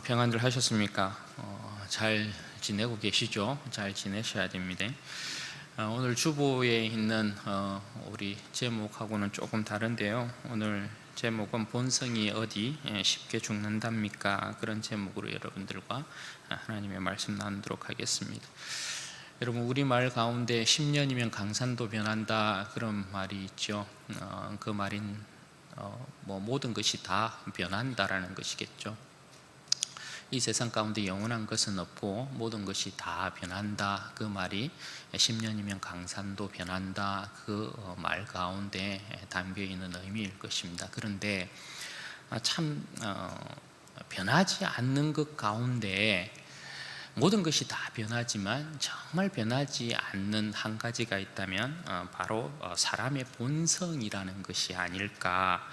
평안들 하셨습니까? 잘 지내고 계시죠? 잘 지내셔야 됩니다. 오늘 주보에 있는 우리 제목하고는 조금 다른데요. 오늘 제목은 본성이 어디 쉽게 죽는답니까? 그런 제목으로 여러분들과 하나님의 말씀 나누도록 하겠습니다. 여러분, 우리말 가운데 10년이면 강산도 변한다 그런 말이 있죠. 그 말인 모든 것이 다 변한다라는 것이겠죠. 이 세상 가운데 영원한 것은 없고 모든 것이 다 변한다, 그 말이 10년이면 강산도 변한다 그 말 가운데 담겨 있는 의미일 것입니다. 그런데 참 변하지 않는 것 가운데 모든 것이 다 변하지만 정말 변하지 않는 한 가지가 있다면 바로 사람의 본성이라는 것이 아닐까.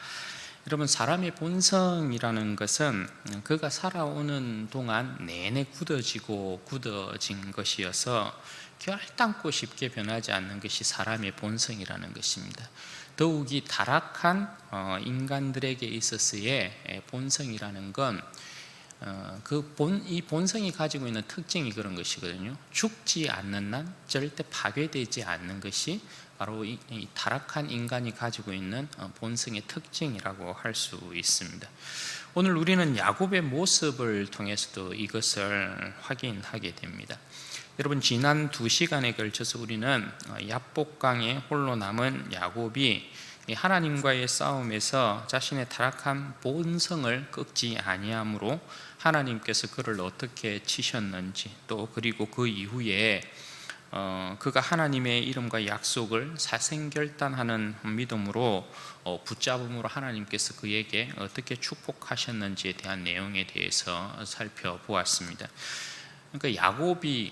여러분, 사람의 본성이라는 것은 그가 살아오는 동안 내내 굳어진 것이어서 결단코 쉽게 변하지 않는 것이 사람의 본성이라는 것입니다. 더욱이 타락한 인간들에게 있어서의 본성이라는 건 이 본성이 가지고 있는 특징이 그런 것이거든요. 죽지 않는 한 절대 파괴되지 않는 것이 바로 이 타락한 인간이 가지고 있는 본성의 특징이라고 할 수 있습니다. 오늘 우리는 야곱의 모습을 통해서도 이것을 확인하게 됩니다. 여러분, 지난 2시간에 걸쳐서 우리는 야복강에 홀로 남은 야곱이 하나님과의 싸움에서 자신의 타락한 본성을 꺾지 아니함으로 하나님께서 그를 어떻게 치셨는지, 또 그리고 그 이후에 그가 하나님의 이름과 약속을 사생결단하는 믿음으로 붙잡음으로 하나님께서 그에게 어떻게 축복하셨는지에 대한 내용에 대해서 살펴보았습니다. 그러니까 야곱이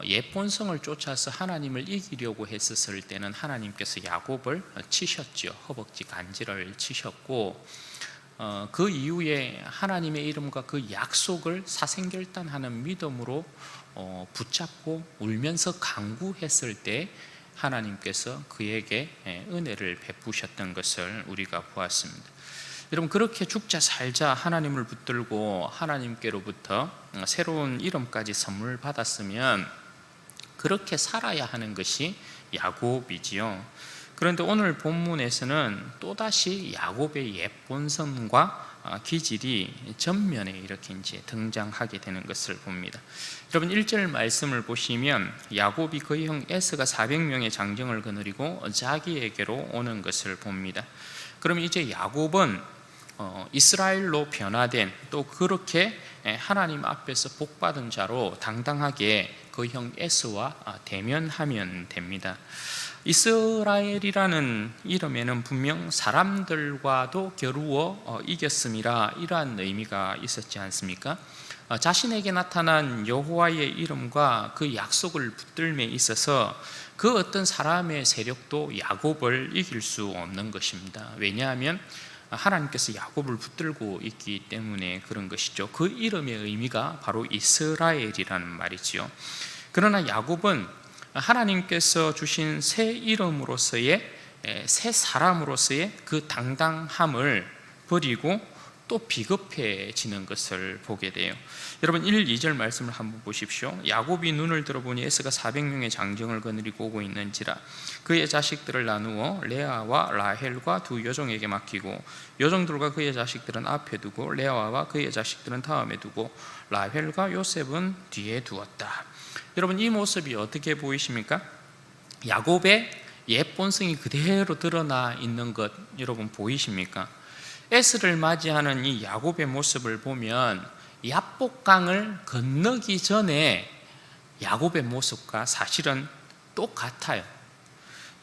옛 본성을 쫓아서 하나님을 이기려고 했었을 때는 하나님께서 야곱을 치셨죠. 허벅지 간지를 치셨고, 그 이후에 하나님의 이름과 그 약속을 사생결단하는 믿음으로 붙잡고 울면서 간구했을 때 하나님께서 그에게 은혜를 베푸셨던 것을 우리가 보았습니다. 여러분, 그렇게 죽자 살자 하나님을 붙들고 하나님께로부터 새로운 이름까지 선물 받았으면 그렇게 살아야 하는 것이 야곱이지요. 그런데 오늘 본문에서는 또다시 야곱의 옛 본성과 기질이 전면에 이렇게 이제 등장하게 되는 것을 봅니다. 여러분, 1절 말씀을 보시면 야곱이 그의 형 에서가 400명의 장정을 거느리고 자기에게로 오는 것을 봅니다. 그럼 이제 야곱은 이스라엘로 변화된, 또 그렇게 하나님 앞에서 복받은 자로 당당하게 그 형 에서와 대면하면 됩니다. 이스라엘이라는 이름에는 분명 사람들과도 겨루어 이겼음이라 이러한 의미가 있었지 않습니까? 자신에게 나타난 여호와의 이름과 그 약속을 붙들매 있어서 그 어떤 사람의 세력도 야곱을 이길 수 없는 것입니다. 왜냐하면 하나님께서 야곱을 붙들고 있기 때문에 그런 것이죠. 그 이름의 의미가 바로 이스라엘이라는 말이지요. 그러나 야곱은 하나님께서 주신 새 이름으로서의, 새 사람으로서의 그 당당함을 버리고 또 비겁해지는 것을 보게 돼요. 여러분, 1, 2절 말씀을 한번 보십시오. 야곱이 눈을 들어보니 에서가 400명의 장정을 거느리고 오고 있는지라 그의 자식들을 나누어 레아와 라헬과 두 여종에게 맡기고 여종들과 그의 자식들은 앞에 두고 레아와 그의 자식들은 다음에 두고 라헬과 요셉은 뒤에 두었다. 여러분, 이 모습이 어떻게 보이십니까? 야곱의 옛 본성이 그대로 드러나 있는 것 여러분 보이십니까? 에스를 맞이하는 이 야곱의 모습을 보면 야복강을 건너기 전에 야곱의 모습과 사실은 똑같아요.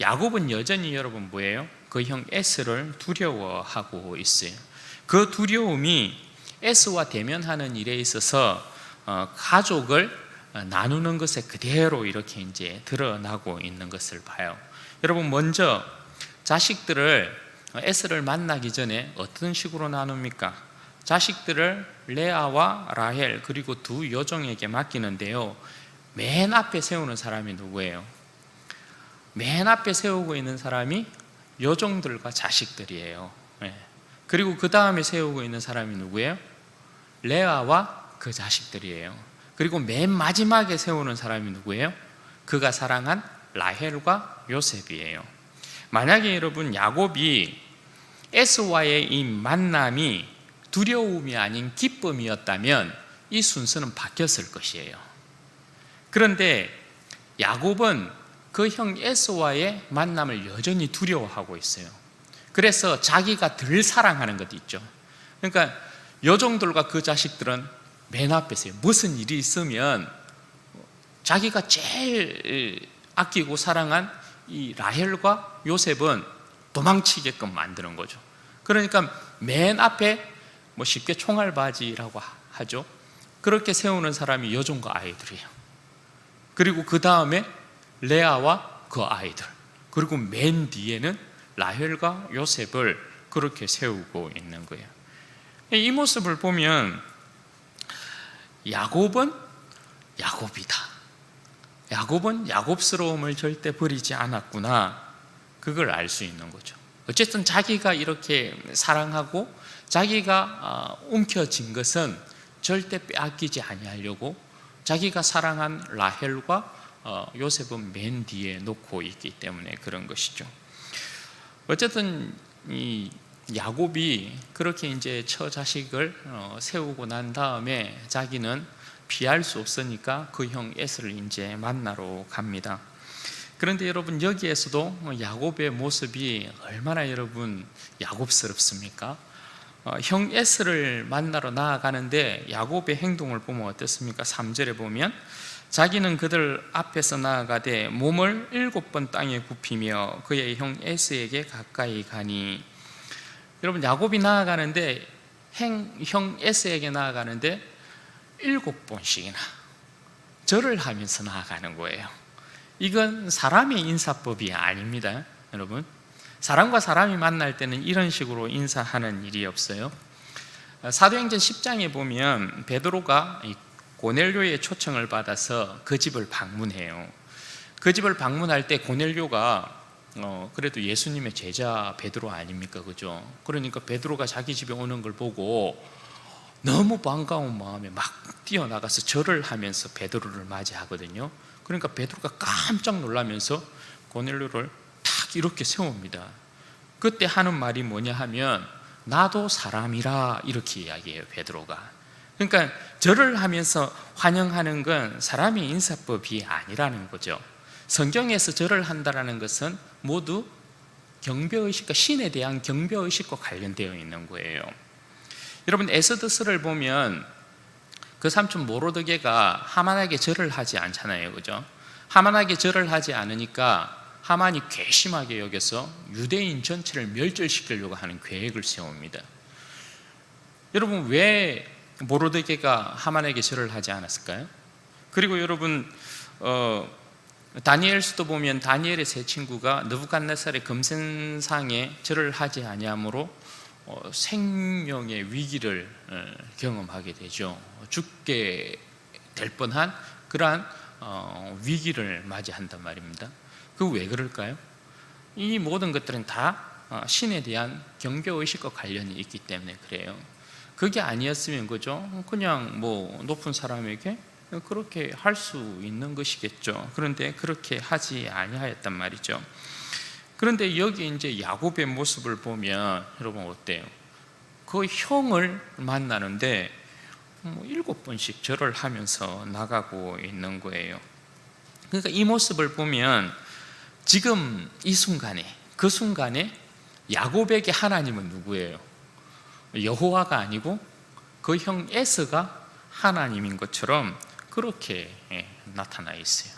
야곱은 여전히 여러분 뭐예요? 그 형 에스를 두려워하고 있어요. 그 두려움이 에스와 대면하는 일에 있어서 가족을 나누는 것에 그대로 이렇게 이제 드러나고 있는 것을 봐요. 여러분, 먼저 자식들을 에스를 만나기 전에 어떤 식으로 나눕니까? 자식들을 레아와 라헬 그리고 두 여종에게 맡기는데요, 맨 앞에 세우는 사람이 누구예요? 맨 앞에 세우고 있는 사람이 여종들과 자식들이에요. 그리고 그 다음에 세우고 있는 사람이 누구예요? 레아와 그 자식들이에요. 그리고 맨 마지막에 세우는 사람이 누구예요? 그가 사랑한 라헬과 요셉이에요. 만약에 여러분 야곱이 에서와의 이 만남이 두려움이 아닌 기쁨이었다면 이 순서는 바뀌었을 것이에요. 그런데 야곱은 그 형 에서와의 만남을 여전히 두려워하고 있어요. 그래서 자기가 덜 사랑하는 것도 있죠. 그러니까 여종들과 그 자식들은 맨 앞에 서요. 무슨 일이 있으면 자기가 제일 아끼고 사랑한 이 라헬과 요셉은 도망치게끔 만드는 거죠. 그러니까 맨 앞에 쉽게 총알바지라고 하죠. 그렇게 세우는 사람이 여종과 아이들이에요. 그리고 그 다음에 레아와 그 아이들, 그리고 맨 뒤에는 라헬과 요셉을 그렇게 세우고 있는 거예요. 이 모습을 보면 야곱은 야곱이다, 야곱은 야곱스러움을 절대 버리지 않았구나, 그걸 알 수 있는 거죠. 어쨌든 자기가 이렇게 사랑하고 자기가 움켜쥔 것은 절대 빼앗기지 아니하려고 자기가 사랑한 라헬과 요셉은 맨 뒤에 놓고 있기 때문에 그런 것이죠. 어쨌든 이 야곱이 그렇게 이제 처자식을 세우고 난 다음에 자기는 피할 수 없으니까 그 형 에서를 이제 만나러 갑니다. 그런데 여러분 여기에서도 야곱의 모습이 얼마나 여러분 야곱스럽습니까? 형 에서를 만나러 나아가는데 야곱의 행동을 보면 어떻습니까? 3절에 보면 자기는 그들 앞에서 나아가되 몸을 7번 땅에 굽히며 그의 형 에서에게 가까이 가니, 여러분 야곱이 나아가는데 형 에서에게 나아가는데 7번씩이나 절을 하면서 나아가는 거예요. 이건 사람의 인사법이 아닙니다. 여러분, 사람과 사람이 만날 때는 이런 식으로 인사하는 일이 없어요. 사도행전 10장에 보면 베드로가 고넬료의 초청을 받아서 그 집을 방문해요. 그 집을 방문할 때 고넬료가 그래도 예수님의 제자 베드로 아닙니까? 그죠? 그러니까 베드로가 자기 집에 오는 걸 보고 너무 반가운 마음에 막 뛰어나가서 절을 하면서 베드로를 맞이하거든요. 그러니까 베드로가 깜짝 놀라면서 고넬료를 탁 이렇게 세웁니다. 그때 하는 말이 뭐냐 하면 나도 사람이라, 이렇게 이야기해요, 베드로가. 그러니까 절을 하면서 환영하는 건 사람의 인사법이 아니라는 거죠. 성경에서 절을 한다는 것은 모두 경배의식과 신에 대한 경배의식과 관련되어 있는 거예요. 여러분 에스더스를 보면 그 삼촌 모로드게가 하만에게 절을 하지 않잖아요, 그죠? 하만에게 절을 하지 않으니까 하만이 괘씸하게 여겨서 유대인 전체를 멸절시키려고 하는 계획을 세웁니다. 여러분 왜 모로드게가 하만에게 절을 하지 않았을까요? 그리고 여러분 다니엘서도 보면 다니엘의 세 친구가 느부갓네살의 금sen상에 절을 하지 아니하므로 생명의 위기를 경험하게 되죠. 죽게 될 뻔한 그러한 위기를 맞이한단 말입니다. 그 왜 그럴까요? 이 모든 것들은 다 신에 대한 경배의식과 관련이 있기 때문에 그래요. 그게 아니었으면 그죠? 그냥 높은 사람에게 그렇게 할 수 있는 것이겠죠. 그런데 그렇게 하지 아니하였단 말이죠. 그런데 여기 이제 야곱의 모습을 보면 여러분 어때요? 그 형을 만나는데 7번씩 절을 하면서 나가고 있는 거예요. 그러니까 이 모습을 보면 지금 이 순간에, 그 순간에 야곱에게 하나님은 누구예요? 여호와가 아니고 그 형 에서가 하나님인 것처럼 그렇게 나타나 있어요.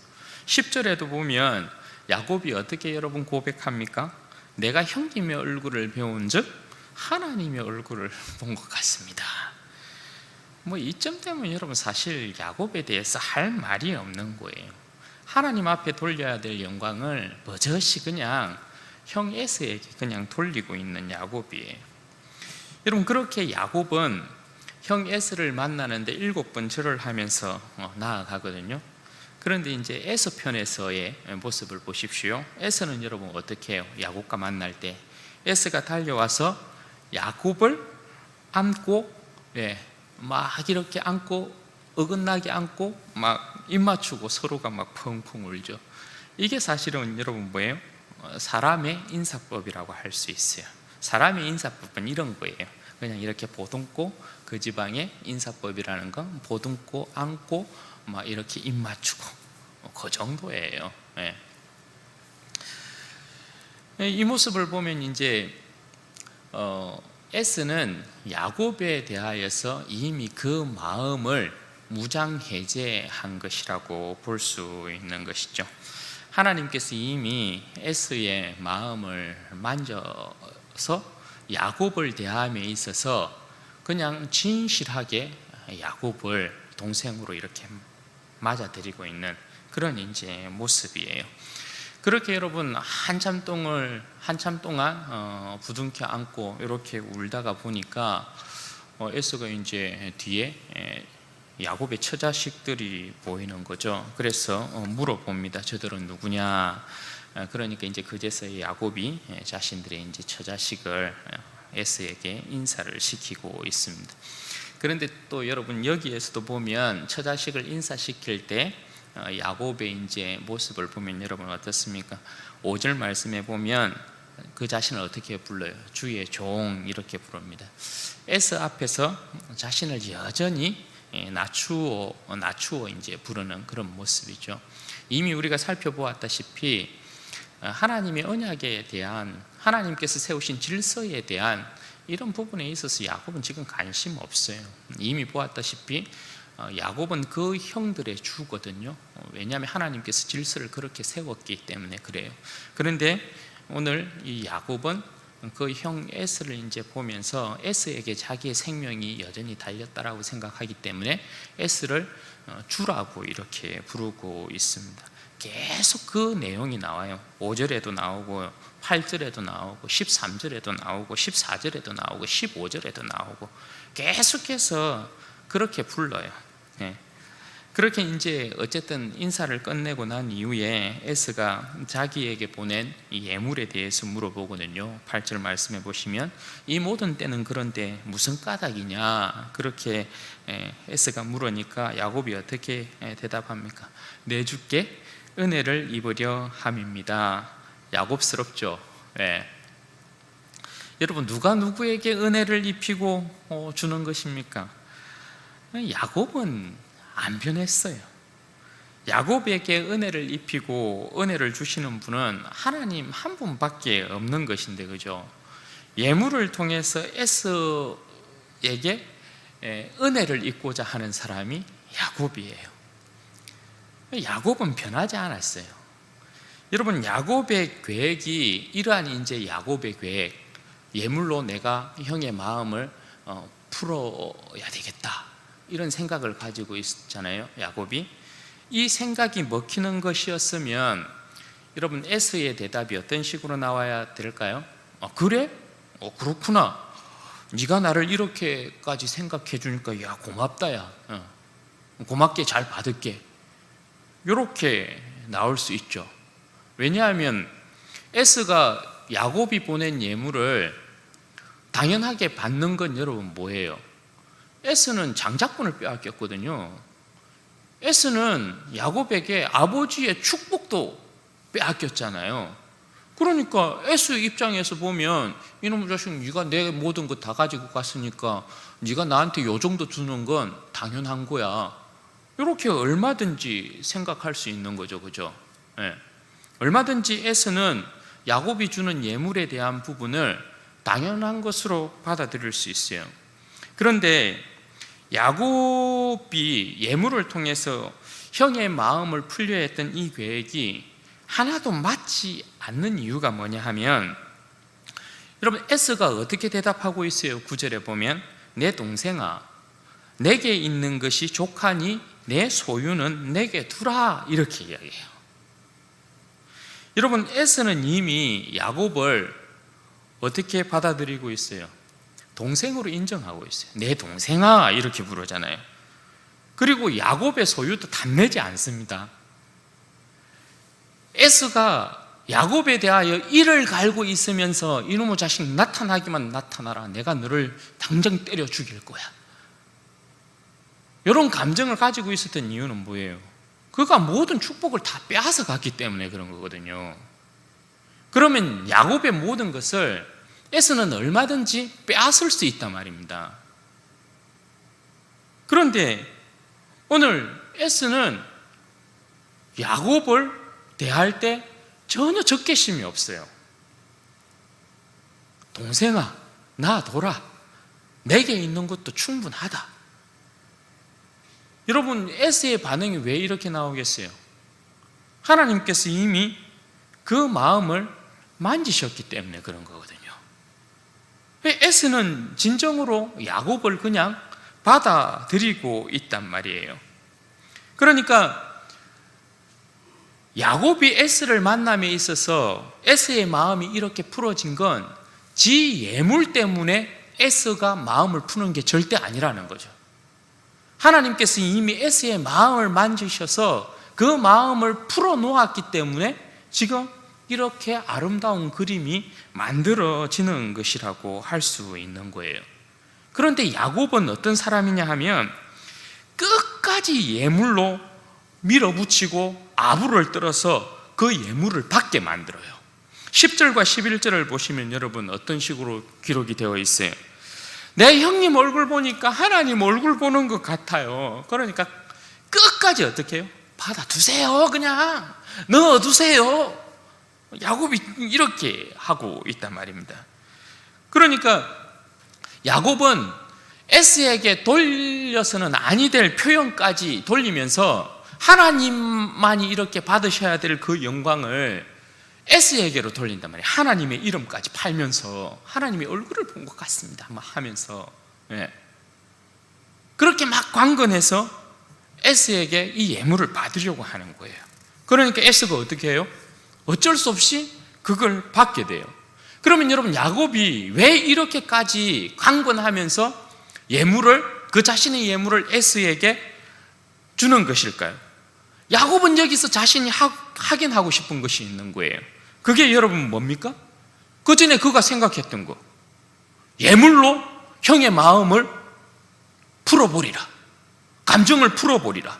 10절에도 보면 야곱이 어떻게 여러분 고백합니까? 내가 형님의 얼굴을 배운 즉 하나님의 얼굴을 본 것 같습니다. 이점 때문에 여러분 사실 야곱에 대해서 할 말이 없는 거예요. 하나님 앞에 돌려야 될 영광을 버젓이 그냥 형 에서에게 그냥 돌리고 있는 야곱이에요. 여러분 그렇게 야곱은 형 에서를 만나는데 7번 절을 하면서 나아가거든요. 그런데 이제 에서 편에서의 모습을 보십시오. 에서는 여러분 어떻게 해요? 야곱과 만날 때 에서가 달려와서 야곱을 안고 막 이렇게 안고 어긋나게 안고 막 입 맞추고 서로가 막 펑펑 울죠. 이게 사실은 여러분 뭐예요? 사람의 인사법이라고 할 수 있어요. 사람의 인사법은 이런 거예요. 그냥 이렇게 보듬고, 그 지방의 인사법이라는 건 보듬고 안고 막 이렇게 입 맞추고 그 정도예요. 예. 이 모습을 보면 이제 에스는 야곱에 대하여서 이미 그 마음을 무장해제한 것이라고 볼 수 있는 것이죠. 하나님께서 이미 에스의 마음을 만져서 야곱을 대함에 있어서 그냥 진실하게 야곱을 동생으로 이렇게 맞아들이고 있는 그런 이제 모습이에요. 그렇게 여러분 한참 동안 부둥켜 안고 이렇게 울다가 보니까 에서가 이제 뒤에 야곱의 처자식들이 보이는 거죠. 그래서 물어봅니다. 저들은 누구냐? 그러니까 이제 그제서야 야곱이 자신들의 이제 처자식을 에서에게 인사를 시키고 있습니다. 그런데 또 여러분 여기에서도 보면 처자식을 인사시킬 때 야곱의 이제 모습을 보면 여러분 어떻습니까? 5절 말씀에 보면 그 자신을 어떻게 불러요? 주의 종 이렇게 부릅니다. 에서 앞에서 자신을 여전히 낮추어 이제 부르는 그런 모습이죠. 이미 우리가 살펴보았다시피 하나님의 언약에 대한, 하나님께서 세우신 질서에 대한 이런 부분에 있어서 야곱은 지금 관심 없어요. 이미 보았다시피 야곱은 그 형들의 주거든요. 왜냐하면 하나님께서 질서를 그렇게 세웠기 때문에 그래요. 그런데 오늘 이 야곱은 그 형 에스를 이제 보면서 에스에게 자기의 생명이 여전히 달렸다라고 생각하기 때문에 에스를 주라고 이렇게 부르고 있습니다. 계속 그 내용이 나와요. 5절에도 나오고 8절에도 나오고 13절에도 나오고 14절에도 나오고 15절에도 나오고 계속해서 그렇게 불러요. 그렇게 이제 어쨌든 인사를 끝내고 난 이후에 에스가 자기에게 보낸 이 예물에 대해서 물어보거든요. 8절 말씀해 보시면 이 모든 때는 그런데 무슨 까닭이냐 그렇게 에스가 물으니까 야곱이 어떻게 대답합니까? 내 주께 은혜를 입으려 함입니다. 야곱스럽죠. 여러분 누가 누구에게 은혜를 입히고 주는 것입니까? 야곱은 안 변했어요. 야곱에게 은혜를 입히고 은혜를 주시는 분은 하나님 한 분밖에 없는 것인데, 그죠? 예물을 통해서 에서에게 은혜를 입고자 하는 사람이 야곱이에요. 야곱은 변하지 않았어요. 여러분 야곱의 계획이 이러한 이제 야곱의 계획, 예물로 내가 형의 마음을 풀어야 되겠다 이런 생각을 가지고 있잖아요. 야곱이 이 생각이 먹히는 것이었으면 여러분 에서의 대답이 어떤 식으로 나와야 될까요? 그래? 그렇구나. 네가 나를 이렇게까지 생각해 주니까 야 고맙다 야 고맙게 잘 받을게 이렇게 나올 수 있죠. 왜냐하면 에서가 야곱이 보낸 예물을 당연하게 받는 건 여러분 뭐예요? 에서는 장자권을 빼앗겼거든요. 에서는 야곱에게 아버지의 축복도 빼앗겼잖아요. 그러니까 에서 입장에서 보면 이놈의 자식 네가 내 모든 거 다 가지고 갔으니까 네가 나한테 요 정도 주는 건 당연한 거야 이렇게 얼마든지 생각할 수 있는 거죠. 그죠? 얼마든지 에서는 야곱이 주는 예물에 대한 부분을 당연한 것으로 받아들일 수 있어요. 그런데 야곱이 예물을 통해서 형의 마음을 풀려 했던 이 계획이 하나도 맞지 않는 이유가 뭐냐 하면 여러분 에서가 어떻게 대답하고 있어요? 9절에 보면 내 동생아 내게 있는 것이 족하니 내 소유는 내게 두라 이렇게 이야기해요. 여러분 에서는 이미 야곱을 어떻게 받아들이고 있어요? 동생으로 인정하고 있어요. 내 동생아 이렇게 부르잖아요. 그리고 야곱의 소유도 탐내지 않습니다. 에서가 야곱에 대하여 이를 갈고 있으면서 이놈의 자식 나타나기만 나타나라 내가 너를 당장 때려 죽일 거야 이런 감정을 가지고 있었던 이유는 뭐예요? 그가 모든 축복을 다 빼앗아 갔기 때문에 그런 거거든요. 그러면 야곱의 모든 것을 에서는 얼마든지 빼앗을 수 있단 말입니다. 그런데 오늘 에서는 야곱을 대할 때 전혀 적개심이 없어요. 동생아, 나 둬라. 내게 있는 것도 충분하다. 여러분, 에서의 반응이 왜 이렇게 나오겠어요? 하나님께서 이미 그 마음을 만지셨기 때문에 그런 거거든요. 에서는 진정으로 야곱을 그냥 받아들이고 있단 말이에요. 그러니까 야곱이 에서를 만남에 있어서 에서의 마음이 이렇게 풀어진 건 지 예물 때문에 에서가 마음을 푸는 게 절대 아니라는 거죠. 하나님께서 이미 에서의 마음을 만지셔서 그 마음을 풀어놓았기 때문에 지금 이렇게 아름다운 그림이 만들어지는 것이라고 할 수 있는 거예요. 그런데 야곱은 어떤 사람이냐 하면 끝까지 예물로 밀어붙이고 아부를 떨어서 그 예물을 받게 만들어요. 10절과 11절을 보시면 여러분 어떤 식으로 기록이 되어 있어요? 내 형님 얼굴 보니까 하나님 얼굴 보는 것 같아요. 그러니까 끝까지 어떻게 해요? 받아두세요. 그냥 넣어두세요. 야곱이 이렇게 하고 있단 말입니다. 그러니까 야곱은 에스에게 돌려서는 아니 될 표현까지 돌리면서 하나님만이 이렇게 받으셔야 될 그 영광을 에스에게로 돌린단 말이에요. 하나님의 이름까지 팔면서 하나님의 얼굴을 본 것 같습니다 막 하면서, 예. 그렇게 막 관건해서 에스에게 이 예물을 받으려고 하는 거예요. 그러니까 에스가 어떻게 해요? 어쩔 수 없이 그걸 받게 돼요. 그러면 여러분, 야곱이 왜 이렇게까지 강권하면서 예물을, 그 자신의 예물을 에스에게 주는 것일까요? 야곱은 여기서 자신이 확인하고 싶은 것이 있는 거예요. 그게 여러분 뭡니까? 그 전에 그가 생각했던 거, 예물로 형의 마음을 풀어보리라, 감정을 풀어보리라,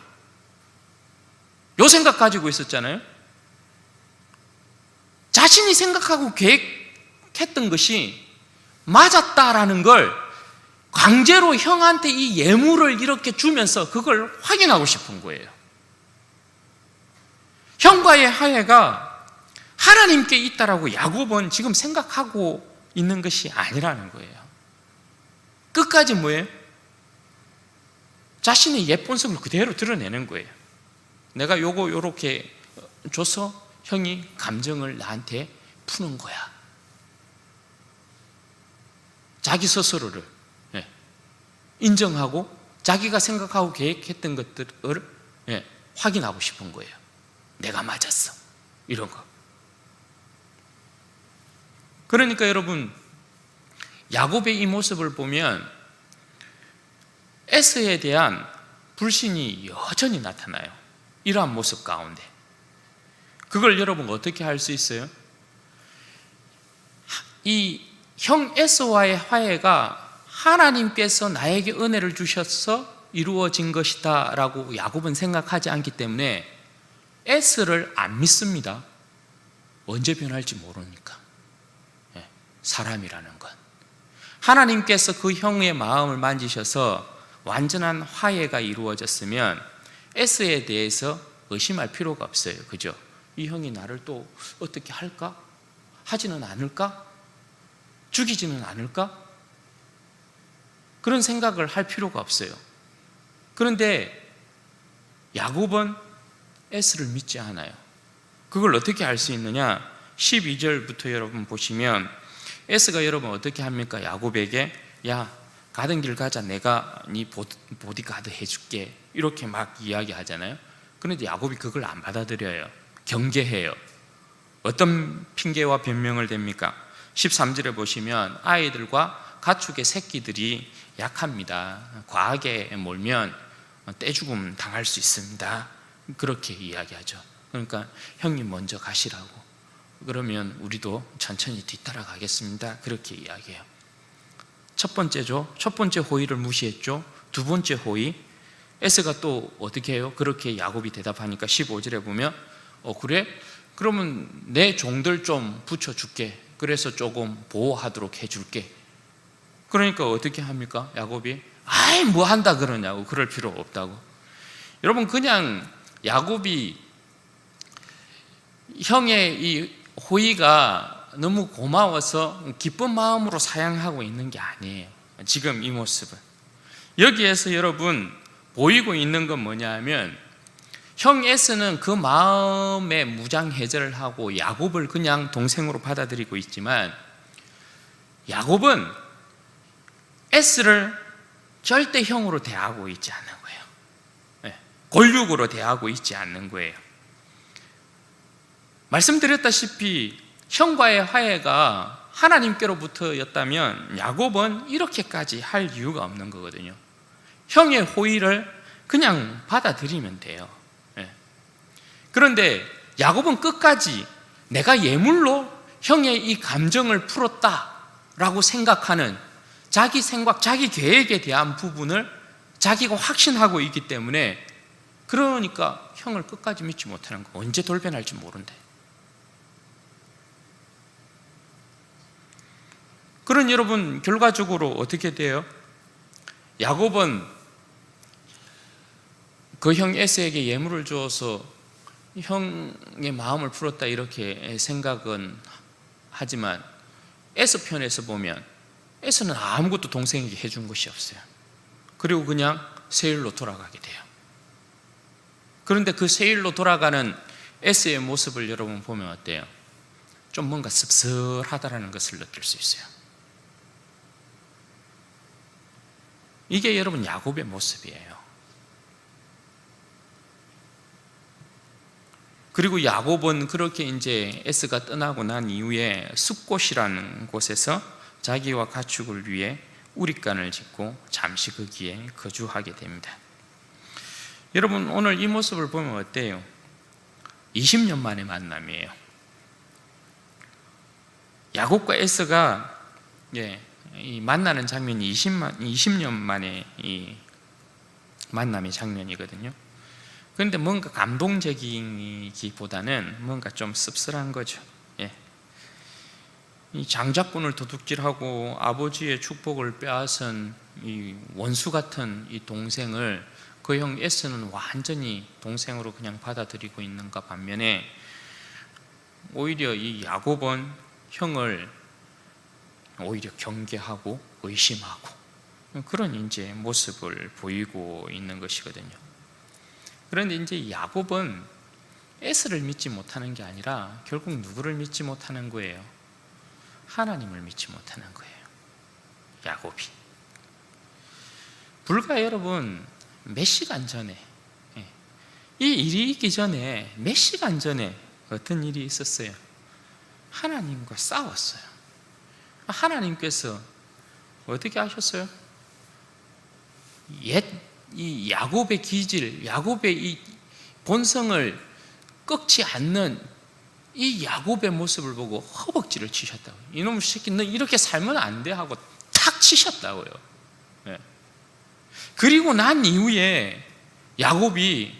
요 생각 가지고 있었잖아요. 자신이 생각하고 계획했던 것이 맞았다라는 걸 강제로 형한테 이 예물을 이렇게 주면서 그걸 확인하고 싶은 거예요. 형과의 화해가 하나님께 있다라고 야곱은 지금 생각하고 있는 것이 아니라는 거예요. 끝까지 뭐예요? 자신의 옛 본성을 그대로 드러내는 거예요. 내가 요렇게 줘서 형이 감정을 나한테 푸는 거야. 자기 스스로를 인정하고 자기가 생각하고 계획했던 것들을 확인하고 싶은 거예요. 내가 맞았어, 이런 거. 그러니까 여러분, 야곱의 이 모습을 보면 에서에 대한 불신이 여전히 나타나요. 이러한 모습 가운데 그걸 여러분 어떻게 할 수 있어요? 이 형 에서와의 화해가 하나님께서 나에게 은혜를 주셔서 이루어진 것이다 라고 야곱은 생각하지 않기 때문에 에서를 안 믿습니다. 언제 변할지 모르니까. 사람이라는 건 하나님께서 그 형의 마음을 만지셔서 완전한 화해가 이루어졌으면 에서에 대해서 의심할 필요가 없어요. 그죠? 이 형이 나를 또 어떻게 할까? 하지는 않을까? 죽이지는 않을까? 그런 생각을 할 필요가 없어요. 그런데 야곱은 에서를 믿지 않아요. 그걸 어떻게 알 수 있느냐? 12절부터 여러분 보시면 에서가 여러분 어떻게 합니까? 야곱에게 야, 가던 길 가자, 내가 네 보디가드 해줄게, 이렇게 막 이야기하잖아요. 그런데 야곱이 그걸 안 받아들여요. 경계해요. 어떤 핑계와 변명을 댑니까? 13절에 보시면 아이들과 가축의 새끼들이 약합니다. 과하게 몰면 떼죽음 당할 수 있습니다. 그렇게 이야기하죠. 그러니까 형님 먼저 가시라고, 그러면 우리도 천천히 뒤따라가겠습니다. 그렇게 이야기해요. 첫 번째죠. 첫 번째 호의를 무시했죠. 두 번째 호의, 에서가 또 어떻게 해요? 그렇게 야곱이 대답하니까 15절에 보면 그래? 그러면 내 종들 좀 붙여줄게. 그래서 조금 보호하도록 해줄게. 그러니까 어떻게 합니까? 야곱이 아이 뭐 한다 그러냐고. 그럴 필요 없다고. 여러분 그냥 야곱이 형의 이 호의가 너무 고마워서 기쁜 마음으로 사양하고 있는 게 아니에요. 지금 이 모습은 여기에서 여러분 보이고 있는 건 뭐냐 하면 형 에서는 그 마음에 무장해제를 하고 야곱을 그냥 동생으로 받아들이고 있지만 야곱은 에스를 절대 형으로 대하고 있지 않는 거예요. 골육으로 대하고 있지 않는 거예요. 말씀드렸다시피 형과의 화해가 하나님께로부터였다면 야곱은 이렇게까지 할 이유가 없는 거거든요. 형의 호의를 그냥 받아들이면 돼요. 그런데 야곱은 끝까지 내가 예물로 형의 이 감정을 풀었다라고 생각하는 자기 생각, 자기 계획에 대한 부분을 자기가 확신하고 있기 때문에 그러니까 형을 끝까지 믿지 못하는 거. 언제 돌변할지 모른대. 그런 여러분 결과적으로 어떻게 돼요? 야곱은 그 형 에서에게 예물을 주어서 형의 마음을 풀었다 이렇게 생각은 하지만 에서 편에서 보면 에서는 아무것도 동생에게 해준 것이 없어요. 그리고 그냥 세일로 돌아가게 돼요. 그런데 그 세일로 돌아가는 에서의 모습을 여러분 보면 어때요? 좀 뭔가 씁쓸하다라는 것을 느낄 수 있어요. 이게 여러분 야곱의 모습이에요. 그리고 야곱은 그렇게 이제 에스가 떠나고 난 이후에 숫곳이라는 곳에서 자기와 가축을 위해 우릿간을 짓고 잠시 거기에 거주하게 됩니다. 여러분 오늘 이 모습을 보면 어때요? 20년 만의 만남이에요. 야곱과 에스가 이 만나는 장면이 20년 만에 이 만남의 장면이거든요. 그런데 뭔가 감동적이기보다는 뭔가 좀 씁쓸한 거죠. 이 장자권을 도둑질하고 아버지의 축복을 빼앗은 이 원수 같은 이 동생을 그 형 에스는 완전히 동생으로 그냥 받아들이고 있는가 반면에 오히려 이 야곱은 형을 오히려 경계하고 의심하고 그런 이제 모습을 보이고 있는 것이거든요. 그런데 이제 야곱은 에스를 믿지 못하는 게 아니라 결국 누구를 믿지 못하는 거예요? 하나님을 믿지 못하는 거예요. 야곱이. 불과 여러분 몇 시간 전에 이 일이 있기 전에 몇 시간 전에 어떤 일이 있었어요? 하나님과 싸웠어요. 하나님께서 어떻게 하셨어요? 이 야곱의 기질, 야곱의 이 본성을 꺾지 않는 이 야곱의 모습을 보고 허벅지를 치셨다고요. 이놈의 새끼 너 이렇게 살면 안 돼 하고 탁 치셨다고요. 그리고 난 이후에 야곱이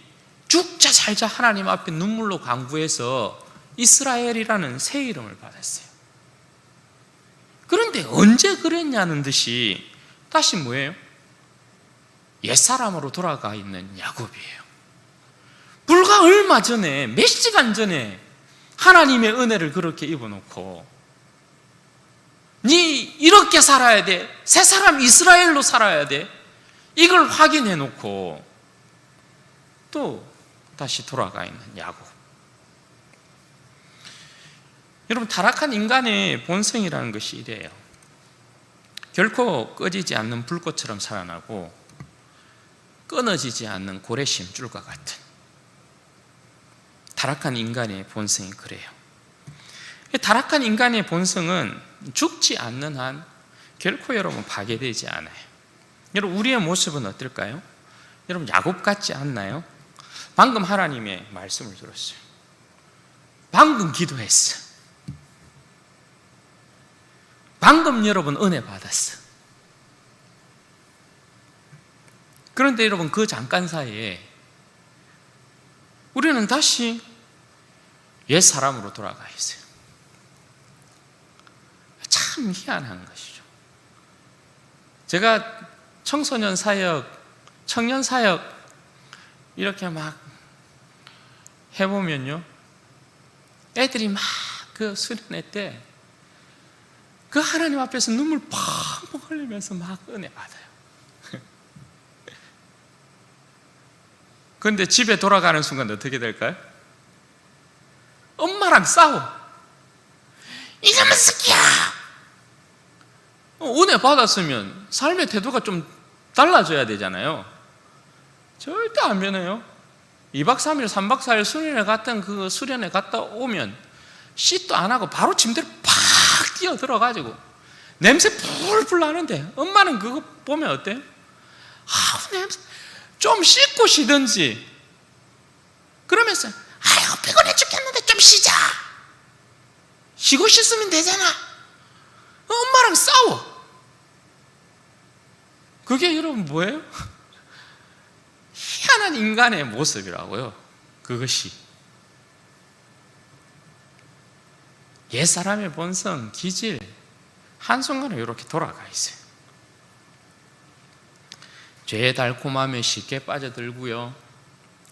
죽자 살자 하나님 앞에 눈물로 간구해서 이스라엘이라는 새 이름을 받았어요. 그런데 언제 그랬냐는 듯이 다시 뭐예요? 옛사람으로 돌아가 있는 야곱이에요. 불과 얼마 전에 몇 시간 전에 하나님의 은혜를 그렇게 입어놓고 네 이렇게 살아야 돼, 새 사람 이스라엘로 살아야 돼, 이걸 확인해놓고 또 다시 돌아가 있는 야곱. 여러분 타락한 인간의 본성이라는 것이 이래요. 결코 꺼지지 않는 불꽃처럼 살아나고 끊어지지 않는 고래심줄과 같은 타락한 인간의 본성이 그래요. 타락한 인간의 본성은 죽지 않는 한 결코 여러분 파괴되지 않아요. 여러분 우리의 모습은 어떨까요? 여러분 야곱 같지 않나요? 방금 하나님의 말씀을 들었어요. 방금 기도했어. 방금 여러분 은혜 받았어. 그런데 여러분, 그 잠깐 사이에 우리는 다시 옛 사람으로 돌아가 있어요. 참 희한한 것이죠. 제가 청소년 사역, 청년 사역 이렇게 막 해보면요, 애들이 막 그 수련회 때 그 하나님 앞에서 눈물 펑펑 흘리면서 막 은혜 받아요. 그런데 집에 돌아가는 순간 어떻게 될까요? 엄마랑 싸워. 이놈의 새끼야! 은혜 받았으면 삶의 태도가 좀 달라져야 되잖아요. 절대 안 변해요. 2박 3일, 3박 4일 수련회 갔던 그 수련회 갔다 오면 씻도 안 하고 바로 침대로 팍 뛰어 들어가지고 냄새 풀풀 나는데, 엄마는 그거 보면 어때요? 냄새 좀 씻고 쉬든지, 그러면서 아이고 피곤해 죽겠는데 좀 쉬자, 쉬고 씻으면 되잖아. 엄마랑 싸워. 그게 여러분 뭐예요? 희한한 인간의 모습이라고요. 그것이 옛사람의 본성, 기질, 한순간에 이렇게 돌아가 있어요. 죄의 달콤함에 쉽게 빠져들고요,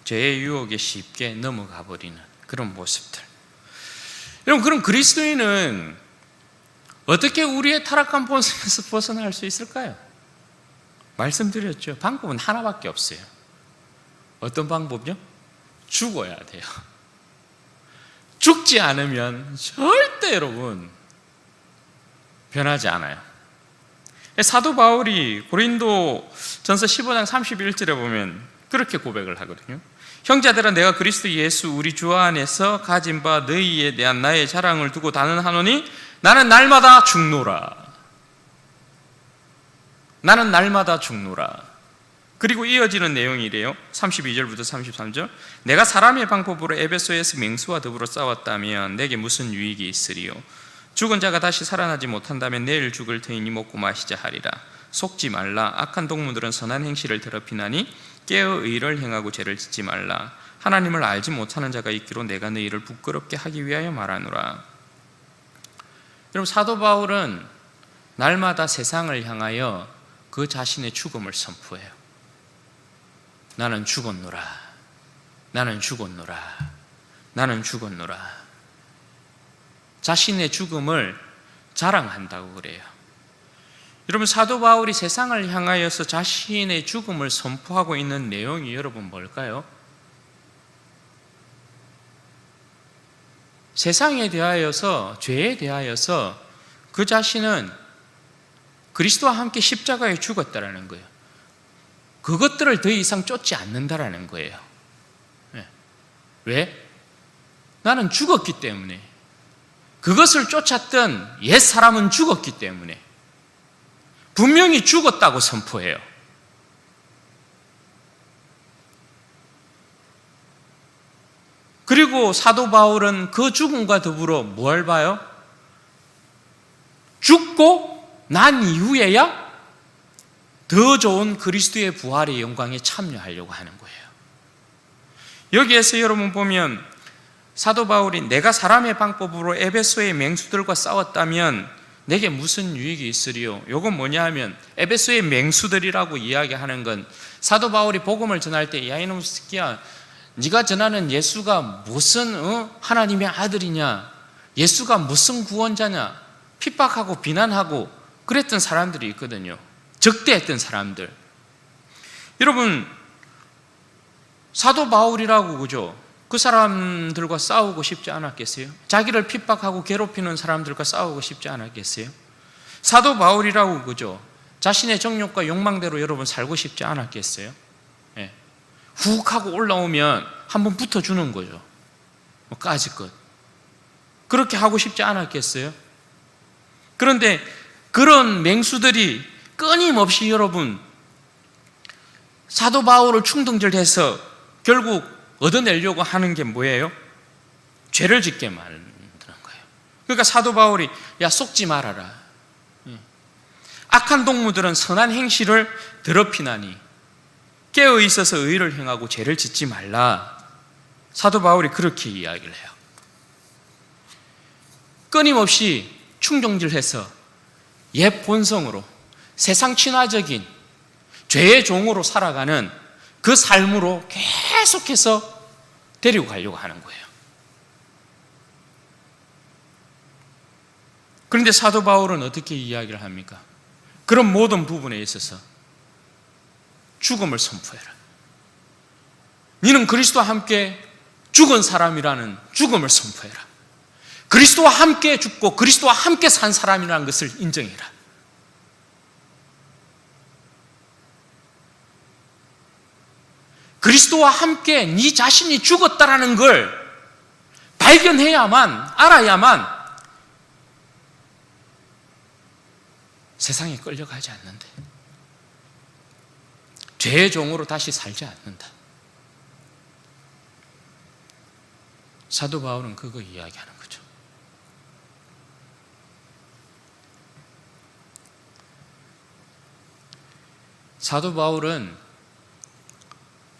죄의 유혹에 쉽게 넘어가 버리는 그런 모습들. 여러분, 그럼 그리스도인은 어떻게 우리의 타락한 본성에서 벗어날 수 있을까요? 말씀드렸죠. 방법은 하나밖에 없어요. 어떤 방법이요? 죽어야 돼요. 죽지 않으면 절대 여러분 변하지 않아요. 사도 바울이 고린도 전서 15장 31절에 보면 그렇게 고백을 하거든요. 형제들아, 내가 그리스도 예수 우리 주 안에서 가진 바 너희에 대한 나의 자랑을 두고 단언하노니 나는 날마다 죽노라. 나는 날마다 죽노라. 그리고 이어지는 내용이 이래요. 32절부터 33절. 내가 사람의 방법으로 에베소에서 맹수와 더불어 싸웠다면 내게 무슨 유익이 있으리요? 죽은 자가 다시 살아나지 못한다면 내일 죽을 터이니 먹고 마시자 하리라. 속지 말라. 악한 동무들은 선한 행실을 더럽히나니 깨어 의를 행하고 죄를 짓지 말라. 하나님을 알지 못하는 자가 있기로 내가 너희를 부끄럽게 하기 위하여 말하노라. 여러분, 사도 바울은 날마다 세상을 향하여 그 자신의 죽음을 선포해요. 나는 죽었노라. 나는 죽었노라. 나는 죽었노라. 자신의 죽음을 자랑한다고 그래요. 여러분, 사도 바울이 세상을 향하여서 자신의 죽음을 선포하고 있는 내용이 여러분 뭘까요? 세상에 대하여서, 죄에 대하여서 그 자신은 그리스도와 함께 십자가에 죽었다라는 거예요. 그것들을 더 이상 쫓지 않는다라는 거예요. 왜? 나는 죽었기 때문에. 그것을 쫓았던 옛 사람은 죽었기 때문에 분명히 죽었다고 선포해요. 그리고 사도 바울은 그 죽음과 더불어 뭘 봐요? 죽고 난 이후에야 더 좋은 그리스도의 부활의 영광에 참여하려고 하는 거예요. 여기에서 여러분 보면 사도 바울이 내가 사람의 방법으로 에베소의 맹수들과 싸웠다면 내게 무슨 유익이 있으리요? 이건 뭐냐 하면, 에베소의 맹수들이라고 이야기하는 건 사도 바울이 복음을 전할 때, 야 이놈 새끼야, 네가 전하는 예수가 무슨 하나님의 아들이냐, 예수가 무슨 구원자냐, 핍박하고 비난하고 그랬던 사람들이 있거든요. 적대했던 사람들. 여러분, 사도 바울이라고 그죠? 그 사람들과 싸우고 싶지 않았겠어요? 자기를 핍박하고 괴롭히는 사람들과 싸우고 싶지 않았겠어요? 사도 바울이라고 그죠? 자신의 정욕과 욕망대로 여러분 살고 싶지 않았겠어요? 예. 훅 하고 올라오면 한번 붙어주는 거죠. 뭐 까짓것. 그렇게 하고 싶지 않았겠어요? 그런데 그런 맹수들이 끊임없이 여러분 사도 바울을 충동질해서 결국 얻어내려고 하는 게 뭐예요? 죄를 짓게 만드는 거예요. 그러니까 사도 바울이 야 속지 말아라. 악한 동무들은 선한 행실을 더럽히나니 깨어 있어서 의를 행하고 죄를 짓지 말라. 사도 바울이 그렇게 이야기를 해요. 끊임없이 충동질해서 옛 본성으로 세상 친화적인 죄의 종으로 살아가는 그 삶으로 계속해서 데리고 가려고 하는 거예요. 그런데 사도 바울은 어떻게 이야기를 합니까? 그런 모든 부분에 있어서 죽음을 선포해라. 너는 그리스도와 함께 죽은 사람이라는 죽음을 선포해라. 그리스도와 함께 죽고 그리스도와 함께 산 사람이라는 것을 인정해라. 그리스도와 함께 네 자신이 죽었다라는 걸 발견해야만, 알아야만 세상에 끌려가지 않는다. 죄의 종으로 다시 살지 않는다. 사도 바울은 그거 이야기하는 거죠. 사도 바울은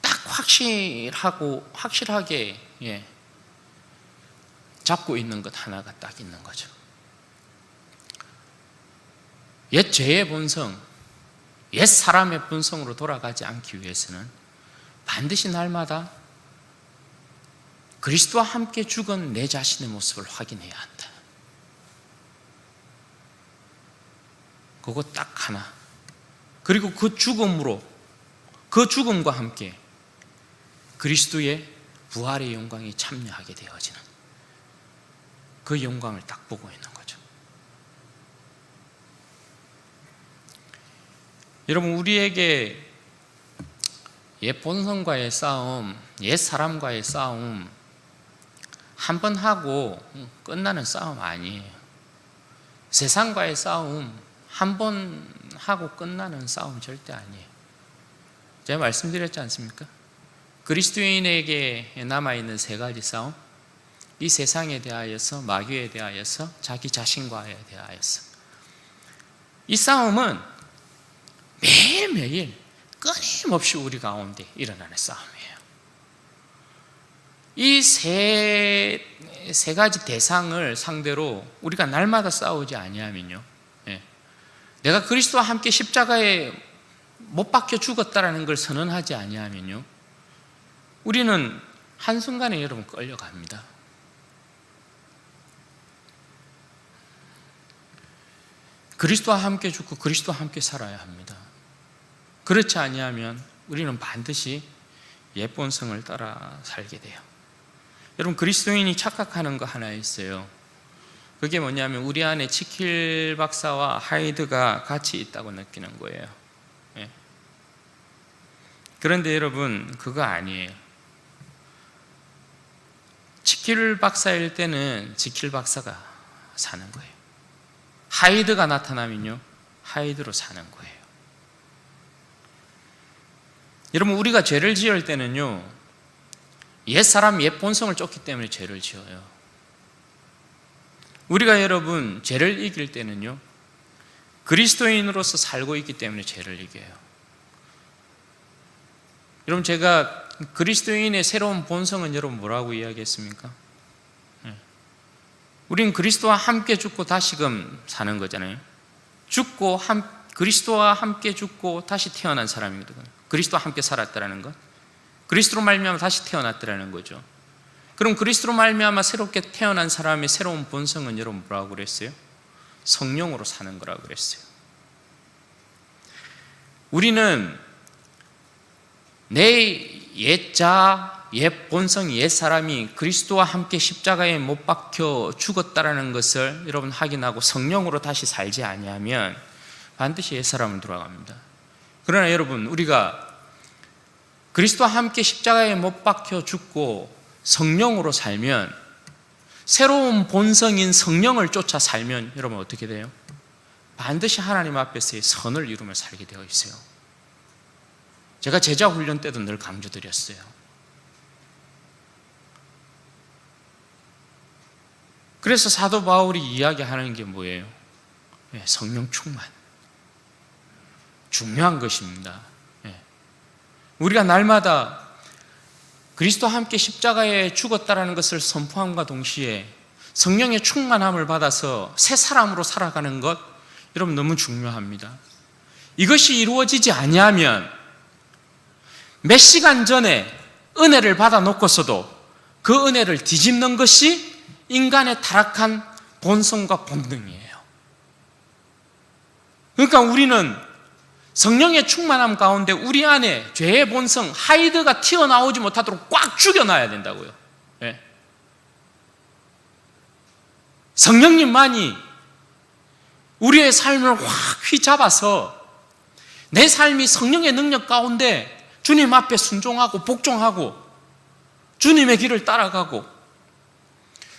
딱 확실하게 잡고 있는 것 하나가 딱 있는 거죠. 옛 죄의 본성, 옛 사람의 본성으로 돌아가지 않기 위해서는 반드시 날마다 그리스도와 함께 죽은 내 자신의 모습을 확인해야 한다. 그거 딱 하나. 그리고 그 죽음과 함께 그리스도의 부활의 영광이 참여하게 되어지는 그 영광을 딱 보고 있는 거죠. 여러분, 우리에게 옛 본성과의 싸움, 옛 사람과의 싸움 한 번 하고 끝나는 싸움 아니에요. 세상과의 싸움 한 번 하고 끝나는 싸움 절대 아니에요. 제가 말씀드렸지 않습니까? 그리스도인에게 남아있는 세 가지 싸움, 이 세상에 대하여서, 마귀에 대하여서, 자기 자신과에 대하여서. 이 싸움은 매일매일 끊임없이 우리 가운데 일어나는 싸움이에요. 이 세 가지 대상을 상대로 우리가 날마다 싸우지 아니하면요, 내가 그리스도와 함께 십자가에 못 박혀 죽었다라는 걸 선언하지 아니하면요, 우리는 한순간에 여러분 끌려갑니다. 그리스도와 함께 죽고 그리스도와 함께 살아야 합니다. 그렇지 아니하면 우리는 반드시 옛 본성을 따라 살게 돼요. 여러분, 그리스도인이 착각하는 거 하나 있어요. 그게 뭐냐면 우리 안에 지킬 박사와 하이드가 같이 있다고 느끼는 거예요. 그런데 여러분, 그거 아니에요. 지킬 박사일 때는 지킬 박사가 사는 거예요. 하이드가 나타나면요, 하이드로 사는 거예요. 여러분, 우리가 죄를 지을 때는요, 옛사람, 옛 본성을 쫓기 때문에 죄를 지어요. 우리가 여러분 죄를 이길 때는요, 그리스도인으로서 살고 있기 때문에 죄를 이겨요. 여러분, 제가 그리스도인의 새로운 본성은 여러분 뭐라고 이야기했습니까? 우리는 그리스도와 함께 죽고 다시금 사는 거잖아요. 그리스도와 함께 죽고 다시 태어난 사람이거든요. 그리스도와 함께 살았다라는 것, 그리스도로 말미암아 다시 태어났다라는 거죠. 그럼 그리스도로 말미암아 새롭게 태어난 사람의 새로운 본성은 여러분 뭐라고 그랬어요? 성령으로 사는 거라고 그랬어요. 우리는 내 옛 본성, 옛 사람이 그리스도와 함께 십자가에 못 박혀 죽었다라는 것을 여러분 확인하고 성령으로 다시 살지 아니하면 반드시 옛 사람은 돌아갑니다. 그러나 여러분, 우리가 그리스도와 함께 십자가에 못 박혀 죽고 성령으로 살면, 새로운 본성인 성령을 쫓아 살면 여러분 어떻게 돼요? 반드시 하나님 앞에서의 선을 이루며 살게 되어 있어요. 제가 제자 훈련 때도 늘 강조드렸어요. 그래서 사도 바울이 이야기하는 게 뭐예요? 성령 충만. 중요한 것입니다. 우리가 날마다 그리스도와 함께 십자가에 죽었다라는 것을 선포함과 동시에 성령의 충만함을 받아서 새 사람으로 살아가는 것, 여러분 너무 중요합니다. 이것이 이루어지지 아니하면 몇 시간 전에 은혜를 받아 놓고서도 그 은혜를 뒤집는 것이 인간의 타락한 본성과 본능이에요. 그러니까 우리는 성령의 충만함 가운데 우리 안에 죄의 본성, 하이드가 튀어나오지 못하도록 꽉 죽여놔야 된다고요. 네. 성령님만이 우리의 삶을 확 휘잡아서 내 삶이 성령의 능력 가운데 주님 앞에 순종하고 복종하고 주님의 길을 따라가고,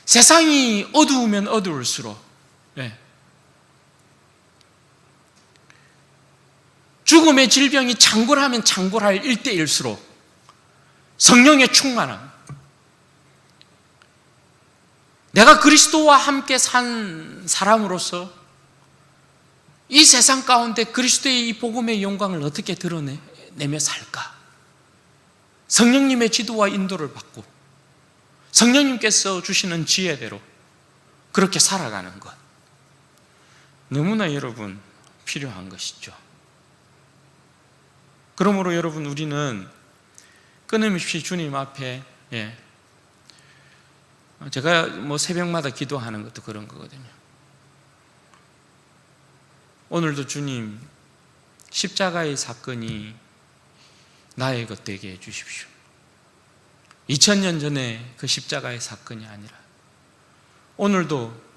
세상이 어두우면 어두울수록 죽음의 질병이 창궐하면 창궐할 일대일수록 성령의 충만함, 내가 그리스도와 함께 산 사람으로서 이 세상 가운데 그리스도의 이 복음의 영광을 어떻게 드러내며 살까? 성령님의 지도와 인도를 받고 성령님께서 주시는 지혜대로 그렇게 살아가는 것, 너무나 여러분 필요한 것이죠. 그러므로 여러분, 우리는 끊임없이 주님 앞에, 제가 새벽마다 기도하는 것도 그런 거거든요. 오늘도 주님, 십자가의 사건이 나의 것 되게 해주십시오. 2000년 전에 그 십자가의 사건이 아니라 오늘도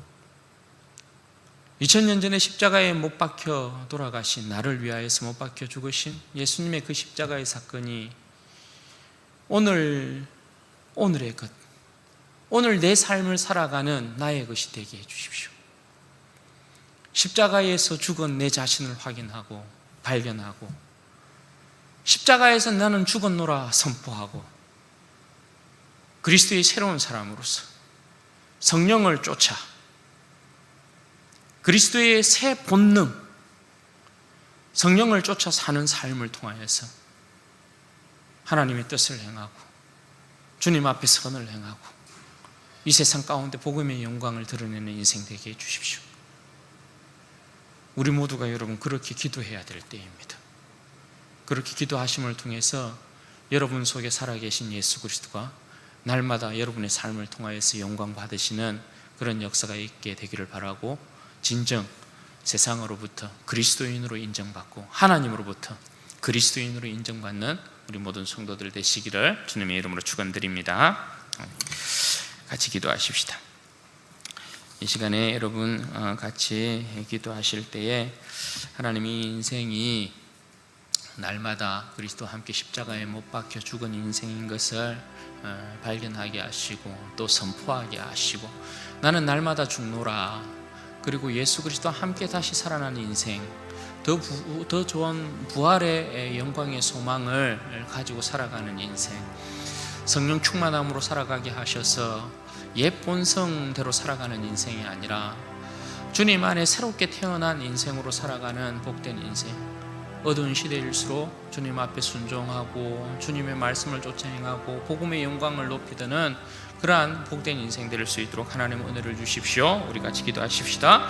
2000년 전에 십자가에 못 박혀 돌아가신, 나를 위하여서 못 박혀 죽으신 예수님의 그 십자가의 사건이 오늘의 것, 오늘 내 삶을 살아가는 나의 것이 되게 해주십시오. 십자가에서 죽은 내 자신을 확인하고 발견하고, 십자가에서 나는 죽었노라 선포하고, 그리스도의 새로운 사람으로서 성령을 쫓아 그리스도의 새 본능, 성령을 쫓아 사는 삶을 통하여서 하나님의 뜻을 행하고 주님 앞에 선을 행하고 이 세상 가운데 복음의 영광을 드러내는 인생 되게 해주십시오. 우리 모두가 여러분 그렇게 기도해야 될 때입니다. 그렇게 기도하심을 통해서 여러분 속에 살아계신 예수 그리스도가 날마다 여러분의 삶을 통하여서 영광 받으시는 그런 역사가 있게 되기를 바라고, 진정 세상으로부터 그리스도인으로 인정받고 하나님으로부터 그리스도인으로 인정받는 우리 모든 성도들 되시기를 주님의 이름으로 축원드립니다. 같이 기도하십시다. 이 시간에 여러분 같이 기도하실 때에 하나님이 인생이 날마다 그리스도와 함께 십자가에 못 박혀 죽은 인생인 것을 발견하게 하시고 또 선포하게 하시고, 나는 날마다 죽노라, 그리고 예수 그리스도와 함께 다시 살아나는 인생, 더 좋은 부활의 영광의 소망을 가지고 살아가는 인생, 성령 충만함으로 살아가게 하셔서 옛 본성대로 살아가는 인생이 아니라 주님 안에 새롭게 태어난 인생으로 살아가는 복된 인생, 어두운 시대일수록 주님 앞에 순종하고 주님의 말씀을 쫓아 행하고 복음의 영광을 높이드는 그러한 복된 인생 될 수 있도록 하나님 은혜를 주십시오. 우리 같이 기도하십시다.